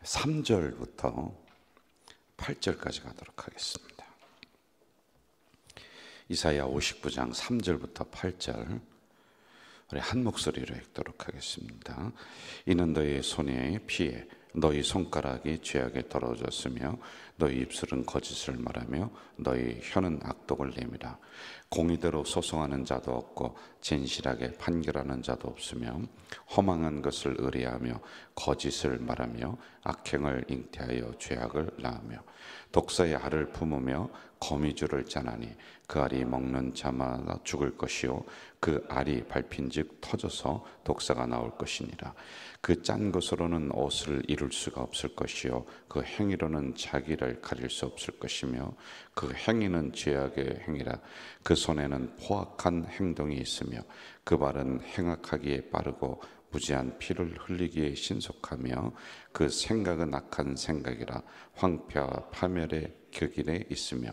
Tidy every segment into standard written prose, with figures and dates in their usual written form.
3절부터 8절까지 가도록 하겠습니다. 이사야 59장 3절부터 8절 우리 한 목소리로 읽도록 하겠습니다. 이는 너희 손의 피에 너희 손가락이 죄악에 더러워졌으며 너희 입술은 거짓을 말하며 너희 혀는 악독을 내밀어 공의대로 소송하는 자도 없고 진실하게 판결하는 자도 없으며 허망한 것을 의뢰하며 거짓을 말하며 악행을 잉태하여 죄악을 낳으며 독사의 알을 품으며 거미줄을 짜나니 그 알이 먹는 자마다 죽을 것이요 그 알이 밟힌즉 터져서 독사가 나올 것이니라. 그 짠 것으로는 옷을 이룰 수가 없을 것이요 그 행위로는 자기를 가릴 수 없을 것이며 그 행위는 죄악의 행위라. 그 손에는 포악한 행동이 있으며 그 발은 행악하기에 빠르고 무지한 피를 흘리기에 신속하며 그 생각은 악한 생각이라. 황폐와 파멸의 격일에 있으며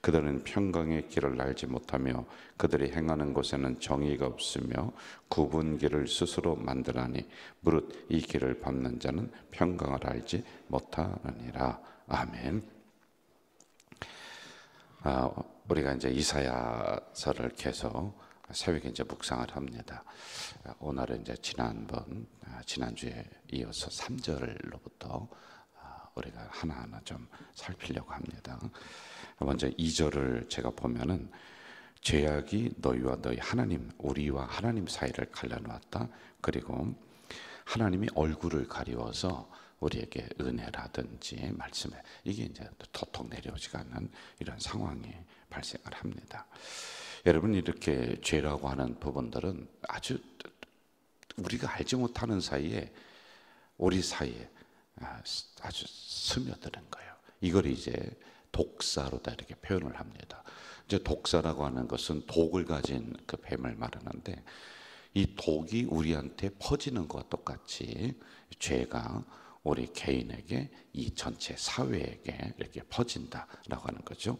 그들은 평강의 길을 알지 못하며 그들이 행하는 곳에는 정의가 없으며 굽은 길을 스스로 만들하니 무릇 이 길을 밟는 자는 평강을 알지 못하느니라. 아멘. 우리가 이제 이사야서를 계속 새벽에 이제 묵상을 합니다. 오늘은 이제 지난주에 이어서 3절로부터 우리가 하나하나 좀 살피려고 합니다. 먼저 2절을 제가 보면은 죄악이 너희와 너희 하나님, 우리와 하나님 사이를 갈라놓았다. 그리고 하나님이 얼굴을 가리워서 우리에게 은혜라든지 말씀에 이게 이제 도통 내려오지가 않는 이런 상황이 발생을 합니다. 여러분, 이렇게 죄라고 하는 부분들은 아주 우리가 알지 못하는 사이에 우리 사이에 아주 스며드는 거예요. 이걸 이제 독사로다 이렇게 표현을 합니다. 이제 독사라고 하는 것은 독을 가진 그 뱀을 말하는데 이 독이 우리한테 퍼지는 것과 똑같이 죄가 우리 개인에게 이 전체 사회에게 이렇게 퍼진다라고 하는 거죠.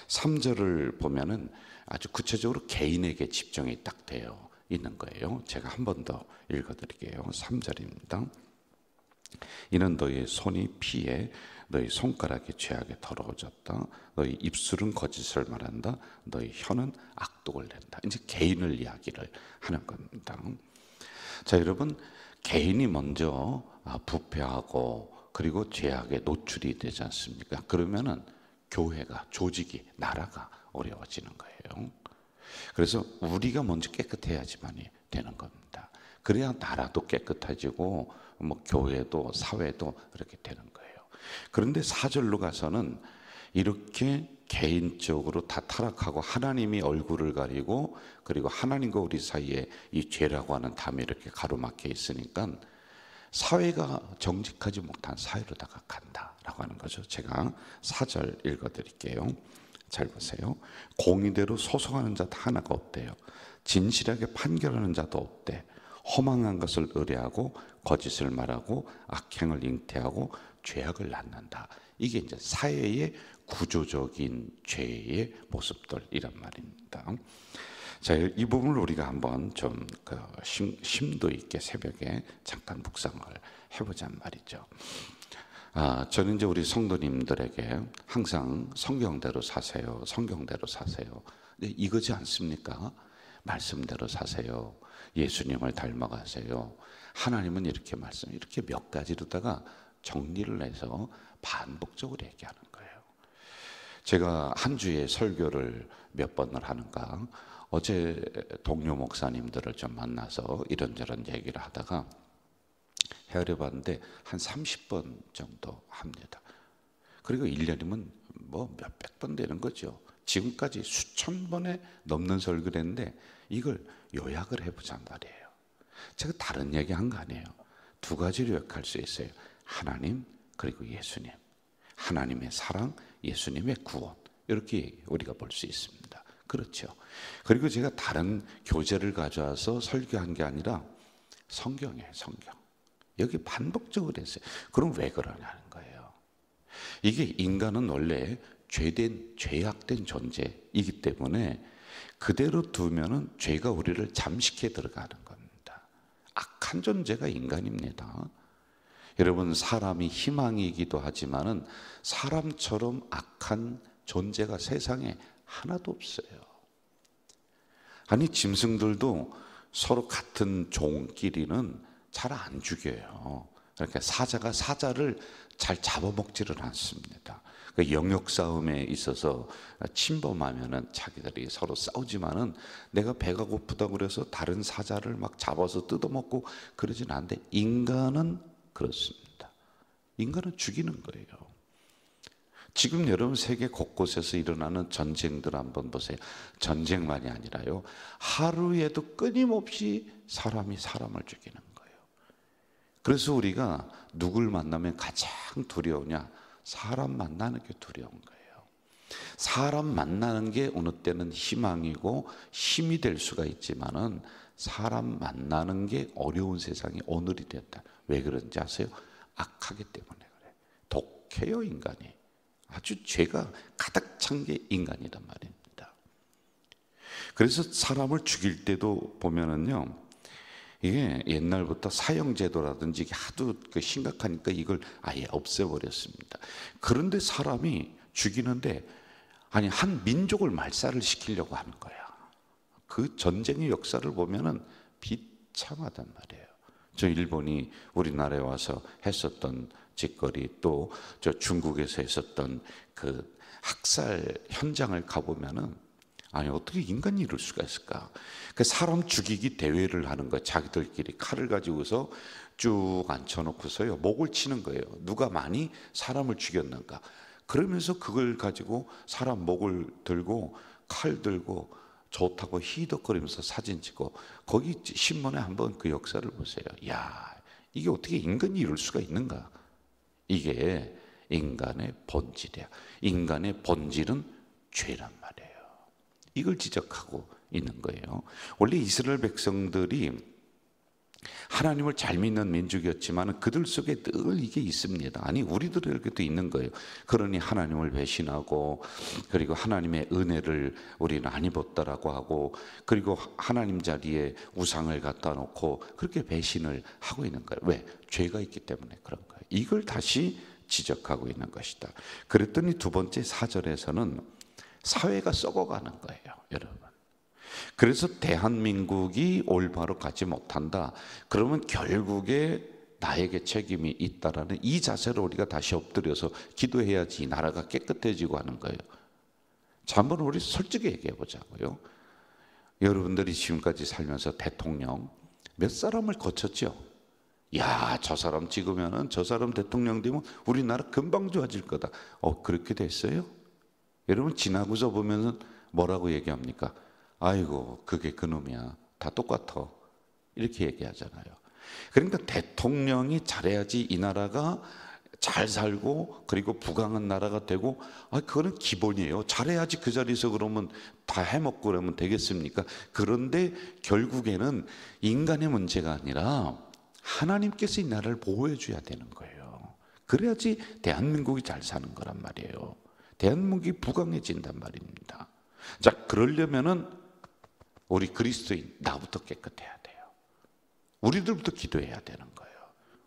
3절을 보면은 아주 구체적으로 개인에게 집중이 딱 되어 있는 거예요. 제가 한 번 더 읽어드릴게요. 3절입니다. 이는 너희 손이 피에 너희 손가락이 죄악에 더러워졌다. 너희 입술은 거짓을 말한다. 너희 혀는 악독을 낸다. 이제 개인을 이야기를 하는 겁니다. 자, 여러분, 개인이 먼저 부패하고 그리고 죄악에 노출이 되지 않습니까? 그러면은 교회가, 조직이, 나라가 어려워지는 거예요. 그래서 우리가 먼저 깨끗해야지만이 되는 겁니다. 그래야 나라도 깨끗해지고 뭐 교회도 사회도 그렇게 되는 거예요. 그런데 4절로 가서는 이렇게 개인적으로 다 타락하고 하나님이 얼굴을 가리고 그리고 하나님과 우리 사이에 이 죄라고 하는 담이 이렇게 가로막혀 있으니까 사회가 정직하지 못한 사회로다가 간다라고 하는 거죠. 제가 4절 읽어드릴게요. 잘 보세요. 공의대로 소송하는 자도 하나가 없대요. 진실하게 판결하는 자도 없대. 허망한 것을 의뢰하고 거짓을 말하고 악행을 잉태하고 죄악을 낳는다. 이게 이제 사회의 구조적인 죄의 모습들이란 말입니다. 자, 이 부분을 우리가 한번 좀 심도 있게 새벽에 잠깐 묵상을 해보자는 말이죠. 저는 이제 우리 성도님들에게 항상 성경대로 사세요, 성경대로 사세요. 이거지 않습니까? 말씀대로 사세요. 예수님을 닮아가세요. 하나님은 이렇게 말씀, 이렇게 몇 가지로다가 정리를 해서 반복적으로 얘기하는 거예요. 제가 한 주에 설교를 몇 번을 하는가? 어제 동료 목사님들을 좀 만나서 이런저런 얘기를 하다가 헤아려 봤는데 한 30번 정도 합니다. 그리고 1년이면 뭐 몇백 번 되는 거죠. 지금까지 수천 번에 넘는 설교를 했는데 이걸 요약을 해보자는 말이에요. 제가 다른 얘기 한 거 아니에요. 두 가지로 요약할 수 있어요. 하나님 그리고 예수님. 하나님의 사랑, 예수님의 구원. 이렇게 우리가 볼 수 있습니다. 그렇죠. 그리고 제가 다른 교재를 가져와서 설교한 게 아니라 성경이에요. 성경. 여기 반복적으로 했어요. 그럼 왜 그러냐는 거예요. 이게 인간은 원래 죄악된 존재이기 때문에 그대로 두면은 죄가 우리를 잠식해 들어가는 겁니다. 악한 존재가 인간입니다. 여러분, 사람이 희망이기도 하지만은 사람처럼 악한 존재가 세상에 하나도 없어요. 아니, 짐승들도 서로 같은 종끼리는 잘 안 죽여요. 그러니까 사자가 사자를 잘 잡아먹지를 않습니다. 그 영역 싸움에 있어서 침범하면은 자기들이 서로 싸우지만은 내가 배가 고프다고 그래서 다른 사자를 막 잡아서 뜯어먹고 그러진 않는데, 인간은 그렇습니다. 인간은 죽이는 거예요. 지금 여러분 세계 곳곳에서 일어나는 전쟁들 한번 보세요. 전쟁만이 아니라요, 하루에도 끊임없이 사람이 사람을 죽이는 거예요. 그래서 우리가 누굴 만나면 가장 두려우냐? 사람 만나는 게 두려운 거예요. 사람 만나는 게 어느 때는 희망이고 힘이 될 수가 있지만은 사람 만나는 게 어려운 세상이 오늘이 됐다. 왜 그런지 아세요? 악하기 때문에 그래요. 독해요, 인간이. 아주 죄가 가득 찬 게 인간이란 말입니다. 그래서 사람을 죽일 때도 보면은요, 이게 옛날부터 사형제도라든지 이게 하도 심각하니까 이걸 아예 없애버렸습니다. 그런데 사람이 죽이는데, 아니, 한 민족을 말살을 시키려고 하는 거야. 그 전쟁의 역사를 보면은 비참하단 말이에요. 저 일본이 우리나라에 와서 했었던 짓거리, 또 저 중국에서 했었던 그 학살 현장을 가보면은, 아니, 어떻게 인간이 이럴 수가 있을까? 그 사람 죽이기 대회를 하는 거예요. 자기들끼리 칼을 가지고서 쭉 앉혀놓고서요, 목을 치는 거예요. 누가 많이 사람을 죽였는가? 그러면서 그걸 가지고 사람 목을 들고 칼 들고 좋다고 히덕거리면서 사진 찍고, 거기 신문에 한번 그 역사를 보세요. 야, 이게 어떻게 인간이 이럴 수가 있는가? 이게 인간의 본질이야. 인간의 본질은 죄란 말이에요. 이걸 지적하고 있는 거예요. 원래 이스라엘 백성들이 하나님을 잘 믿는 민족이었지만 그들 속에 늘 이게 있습니다. 아니, 우리들에게도 있는 거예요. 그러니 하나님을 배신하고, 그리고 하나님의 은혜를 우리는 안 입었다라고 하고, 그리고 하나님 자리에 우상을 갖다 놓고 그렇게 배신을 하고 있는 거예요. 왜? 죄가 있기 때문에 그런 거예요. 이걸 다시 지적하고 있는 것이다. 그랬더니 두 번째 4절에서는 사회가 썩어가는 거예요, 여러분. 그래서 대한민국이 올바로 가지 못한다. 그러면 결국에 나에게 책임이 있다라는 이 자세로 우리가 다시 엎드려서 기도해야지 이 나라가 깨끗해지고 하는 거예요. 자, 한번 우리 솔직히 얘기해 보자고요. 여러분들이 지금까지 살면서 대통령 몇 사람을 거쳤죠? 야, 저 사람 찍으면은, 저 사람 대통령 되면 우리나라 금방 좋아질 거다. 그렇게 됐어요? 여러분, 지나고서 보면은 뭐라고 얘기합니까? 아이고, 그게 그놈이야. 다 똑같아. 이렇게 얘기하잖아요. 그러니까 대통령이 잘해야지 이 나라가 잘 살고, 그리고 부강한 나라가 되고, 그거는 기본이에요. 잘해야지 그 자리에서 그러면 다 해먹고 그러면 되겠습니까? 그런데 결국에는 인간의 문제가 아니라 하나님께서 이 나라를 보호해 줘야 되는 거예요. 그래야지 대한민국이 잘 사는 거란 말이에요. 대한민국이 부강해진단 말입니다. 자, 그러려면은 우리 그리스도인, 나부터 깨끗해야 돼요. 우리들부터 기도해야 되는 거예요.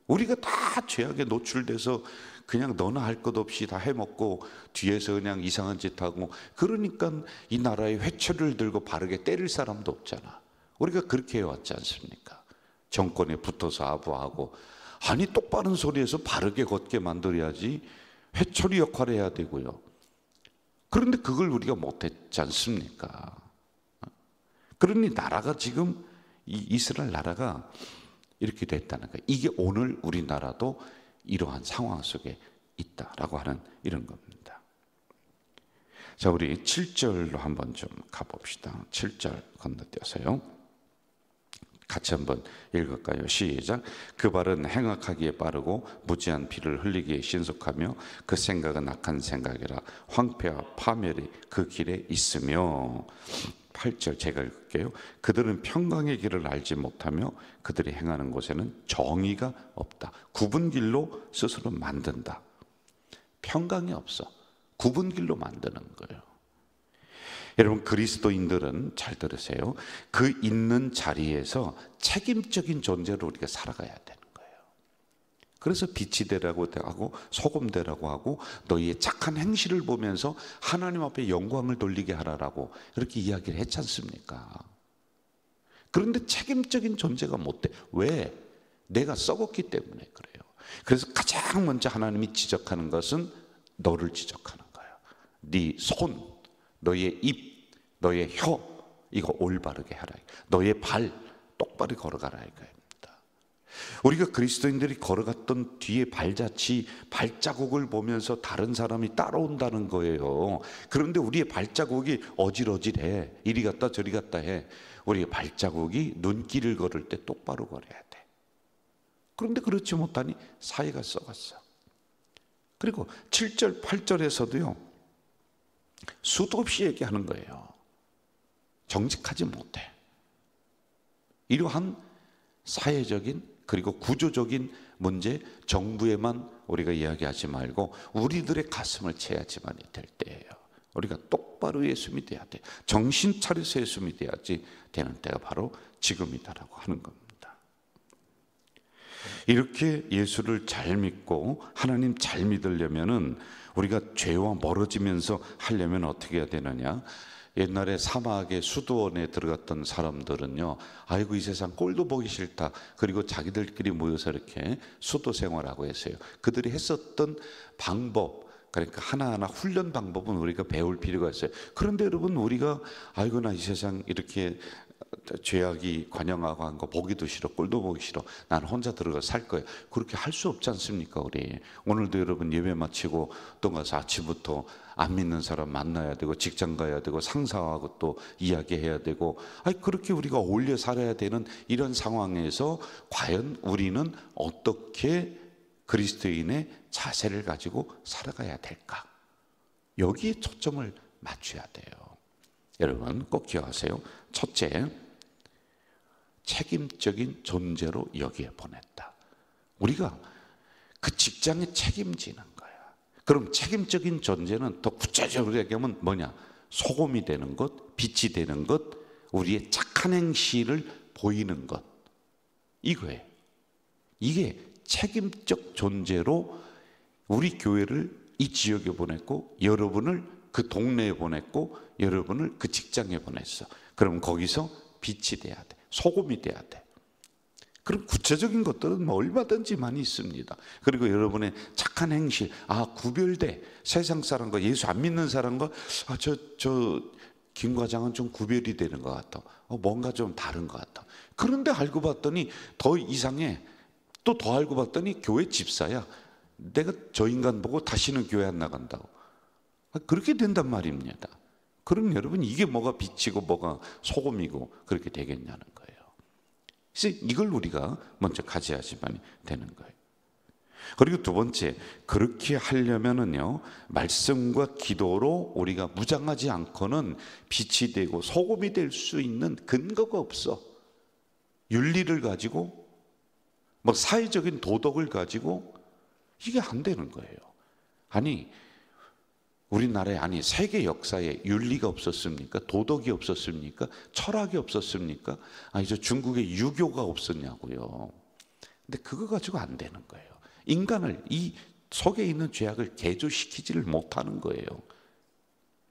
우리가 다 죄악에 노출돼서 그냥 너나 할 것 없이 다 해먹고 뒤에서 그냥 이상한 짓 하고, 그러니까 이 나라의 회초리를 들고 바르게 때릴 사람도 없잖아. 우리가 그렇게 해왔지 않습니까? 정권에 붙어서 아부하고. 아니, 똑바른 소리에서 바르게 걷게 만들어야지 회초리 역할을 해야 되고요. 그런데 그걸 우리가 못했지 않습니까? 그러니 나라가 지금, 이 이스라엘 나라가 이렇게 됐다는 거예요. 이게 오늘 우리나라도 이러한 상황 속에 있다라고 하는 이런 겁니다. 자, 우리 7절로 한번 좀 가봅시다. 7절 건너뛰어서요. 같이 한번 읽을까요? 시작. 그 발은 행악하기에 빠르고 무지한 피를 흘리기에 신속하며 그 생각은 악한 생각이라 황폐와 파멸이 그 길에 있으며. 8절 제가 읽을게요. 그들은 평강의 길을 알지 못하며 그들이 행하는 곳에는 정의가 없다. 굽은 길로 스스로 만든다. 평강이 없어. 굽은 길로 만드는 거예요. 여러분, 그리스도인들은 잘 들으세요. 그 있는 자리에서 책임적인 존재로 우리가 살아가야 되는 거예요. 그래서 빛이 되라고 하고 소금 되라고 하고 너희의 착한 행실을 보면서 하나님 앞에 영광을 돌리게 하라라고 이렇게 이야기를 했지 않습니까? 그런데 책임적인 존재가 못 돼. 왜? 내가 썩었기 때문에 그래요. 그래서 가장 먼저 하나님이 지적하는 것은 너를 지적하는 거예요. 네 손, 너의 입, 너의 혀 이거 올바르게 하라. 너의 발 똑바로 걸어가라 이거예요. 우리가 그리스도인들이 걸어갔던 뒤에 발자취, 발자국을 보면서 다른 사람이 따라온다는 거예요. 그런데 우리의 발자국이 어질어질해. 이리 갔다 저리 갔다 해. 우리의 발자국이 눈길을 걸을 때 똑바로 걸어야 돼. 그런데 그렇지 못하니 사이가 썩었어. 그리고 7절, 8절에서도요. 수도 없이 얘기하는 거예요. 정직하지 못해. 이러한 사회적인 그리고 구조적인 문제, 정부에만 우리가 이야기하지 말고 우리들의 가슴을 채야지만이 될 때예요. 우리가 똑바로 예수 믿어야 돼. 정신 차려서 예수 믿어야지 되는 때가 바로 지금이다라고 하는 겁니다. 이렇게 예수를 잘 믿고 하나님 잘 믿으려면은 우리가 죄와 멀어지면서 하려면 어떻게 해야 되느냐? 옛날에 사막의 수도원에 들어갔던 사람들은요, 아이고 이 세상 꼴도 보기 싫다. 그리고 자기들끼리 모여서 이렇게 수도 생활하고 했어요. 그들이 했었던 방법, 그러니까 하나하나 훈련 방법은 우리가 배울 필요가 있어요. 그런데 여러분, 우리가 아이고 나 이 세상 이렇게 죄악이 관영하고 한 거 보기도 싫어, 꼴도 보기 싫어, 나는 혼자 들어가 살 거야. 그렇게 할 수 없지 않습니까? 우리 오늘도 여러분 예배 마치고 또 가서 아침부터 안 믿는 사람 만나야 되고 직장 가야 되고 상사하고 또 이야기해야 되고, 아니 그렇게 우리가 어울려 살아야 되는 이런 상황에서 과연 우리는 어떻게 그리스도인의 자세를 가지고 살아가야 될까? 여기에 초점을 맞춰야 돼요. 여러분 꼭 기억하세요. 첫째, 책임적인 존재로 여기에 보냈다. 우리가 그 직장에 책임지는 거야. 그럼 책임적인 존재는 더 구체적으로 얘기하면 뭐냐? 소금이 되는 것, 빛이 되는 것, 우리의 착한 행실을 보이는 것, 이거예요. 이게 책임적 존재로 우리 교회를 이 지역에 보냈고, 여러분을 그 동네에 보냈고, 여러분을 그 직장에 보냈어. 그럼 거기서 빛이 돼야 돼. 소금이 돼야 돼. 그럼 구체적인 것들은 뭐 얼마든지 많이 있습니다. 그리고 여러분의 착한 행실, 구별돼. 세상 사람과 예수 안 믿는 사람과 김 과장은 좀 구별이 되는 것 같아. 뭔가 좀 다른 것 같아. 그런데 알고 봤더니 더 이상해. 또 더 알고 봤더니 교회 집사야. 내가 저 인간 보고 다시는 교회 안 나간다고. 그렇게 된단 말입니다. 그럼 여러분, 이게 뭐가 빛이고 뭐가 소금이고 그렇게 되겠냐는 거예요. 그래서 이걸 우리가 먼저 가져야지만 되는 거예요. 그리고 두 번째, 그렇게 하려면은요, 말씀과 기도로 우리가 무장하지 않고는 빛이 되고 소금이 될 수 있는 근거가 없어. 윤리를 가지고 뭐 사회적인 도덕을 가지고 이게 안 되는 거예요. 아니 우리나라에, 아니 세계 역사에 윤리가 없었습니까? 도덕이 없었습니까? 철학이 없었습니까? 아니 저 중국에 유교가 없었냐고요. 근데 그거 가지고 안 되는 거예요. 인간을, 이 속에 있는 죄악을 개조시키지를 못하는 거예요.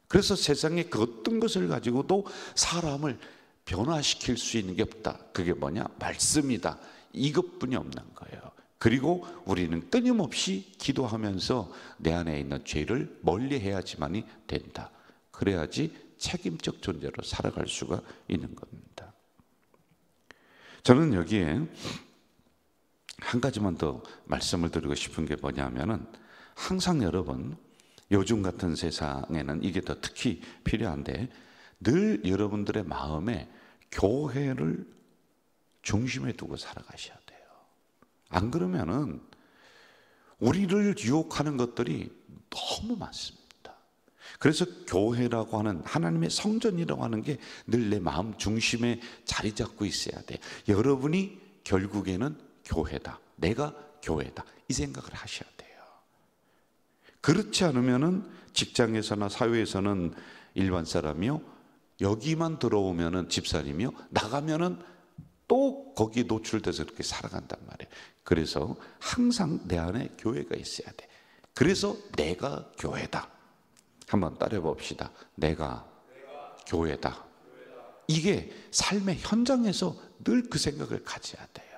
그래서 세상에 그 어떤 것을 가지고도 사람을 변화시킬 수 있는 게 없다. 그게 뭐냐? 말씀이다. 이것뿐이 없는 거예요. 그리고 우리는 끊임없이 기도하면서 내 안에 있는 죄를 멀리해야지만이 된다. 그래야지 책임적 존재로 살아갈 수가 있는 겁니다. 저는 여기에 한 가지만 더 말씀을 드리고 싶은 게 뭐냐면은, 항상 여러분, 요즘 같은 세상에는 이게 더 특히 필요한데, 늘 여러분들의 마음에 교회를 중심에 두고 살아가셔야 돼요. 안 그러면은 우리를 유혹하는 것들이 너무 많습니다. 그래서 교회라고 하는, 하나님의 성전이라고 하는 게 늘 내 마음 중심에 자리 잡고 있어야 돼. 여러분이 결국에는 교회다, 내가 교회다, 이 생각을 하셔야 돼요. 그렇지 않으면은 직장에서나 사회에서는 일반 사람이요, 여기만 들어오면은 집사님이요, 나가면은 또 거기에 노출돼서 그렇게 살아간단 말이에요. 그래서 항상 내 안에 교회가 있어야 돼. 그래서 내가 교회다. 한번 따라해 봅시다. 내가 교회다. 이게 삶의 현장에서 늘 그 생각을 가져야 돼요.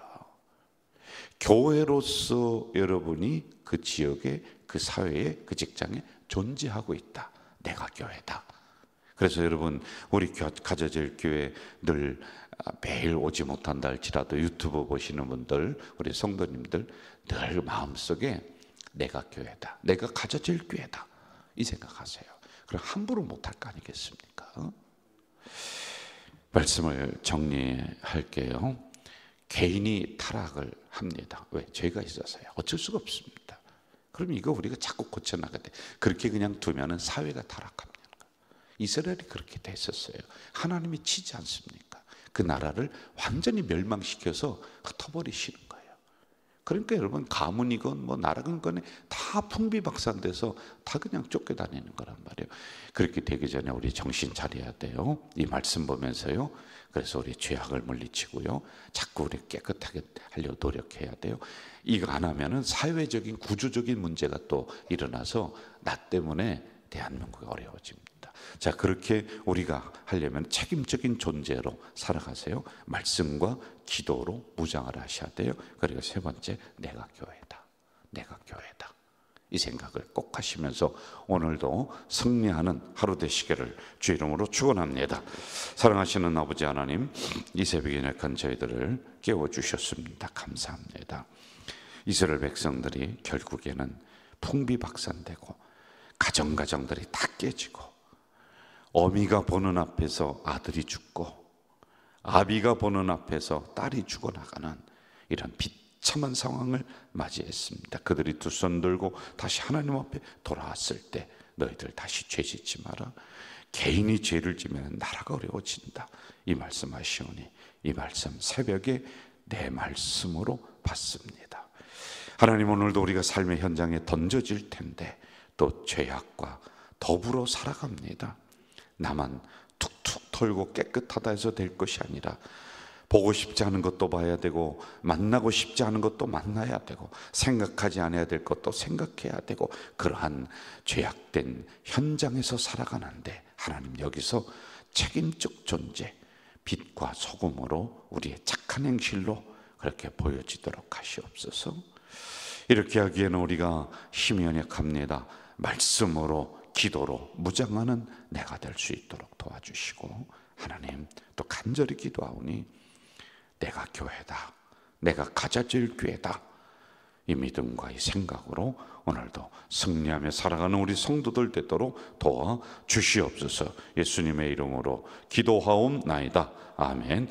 교회로서 여러분이 그 지역에, 그 사회에, 그 직장에 존재하고 있다. 내가 교회다. 그래서 여러분, 우리 가져질 교회 늘 매일 오지 못한다 할지라도 유튜브 보시는 분들, 우리 성도님들 늘 마음속에 내가 교회다, 내가 가져질 교회다, 이 생각하세요. 그럼 함부로 못할 거 아니겠습니까? 말씀을 정리할게요. 개인이 타락을 합니다. 왜? 죄가 있어서요. 어쩔 수가 없습니다. 그럼 이거 우리가 자꾸 고쳐나가야 돼. 그렇게 그냥 두면은 사회가 타락합니다. 이스라엘이 그렇게 됐었어요. 하나님이 치지 않습니까? 그 나라를 완전히 멸망시켜서 흩어버리시는 거예요. 그러니까 여러분, 가문이건 뭐 나라건 간에 다 풍비박산돼서 다 그냥 쫓겨다니는 거란 말이에요. 그렇게 되기 전에 우리 정신 차려야 돼요. 이 말씀 보면서요. 그래서 우리 죄악을 물리치고요, 자꾸 우리 깨끗하게 하려고 노력해야 돼요. 이거 안 하면은 사회적인 구조적인 문제가 또 일어나서 나 때문에 대한민국이 어려워집니다. 자, 그렇게 우리가 하려면 책임적인 존재로 살아가세요. 말씀과 기도로 무장을 하셔야 돼요. 그리고 세 번째, 내가 교회다. 내가 교회다. 이 생각을 꼭 하시면서 오늘도 승리하는 하루 되시기를 주 이름으로 축원합니다. 사랑하시는 아버지 하나님, 이 새벽에 약한 저희들을 깨워주셨습니다. 감사합니다. 이스라엘 백성들이 결국에는 풍비박산되고 가정가정들이 다 깨지고, 어미가 보는 앞에서 아들이 죽고 아비가 보는 앞에서 딸이 죽어나가는 이런 비참한 상황을 맞이했습니다. 그들이 두 손 들고 다시 하나님 앞에 돌아왔을 때, 너희들 다시 죄 짓지 마라. 개인이 죄를 지면 나라가 어려워진다. 이 말씀하시오니 이 말씀 새벽에 내 말씀으로 받습니다. 하나님, 오늘도 우리가 삶의 현장에 던져질 텐데 또 죄악과 더불어 살아갑니다. 나만 툭툭 털고 깨끗하다 해서 될 것이 아니라, 보고 싶지 않은 것도 봐야 되고, 만나고 싶지 않은 것도 만나야 되고, 생각하지 않아야 될 것도 생각해야 되고, 그러한 죄악된 현장에서 살아가는데, 하나님 여기서 책임적 존재, 빛과 소금으로 우리의 착한 행실로 그렇게 보여지도록 하시옵소서. 이렇게 하기에는 우리가 힘이 연약합니다. 말씀으로, 기도로 무장하는 내가 될 수 있도록 도와주시고, 하나님 또 간절히 기도하오니 내가 교회다, 내가 가져질 교회다, 이 믿음과 이 생각으로 오늘도 승리하며 살아가는 우리 성도들 되도록 도와주시옵소서. 예수님의 이름으로 기도하옵나이다. 아멘.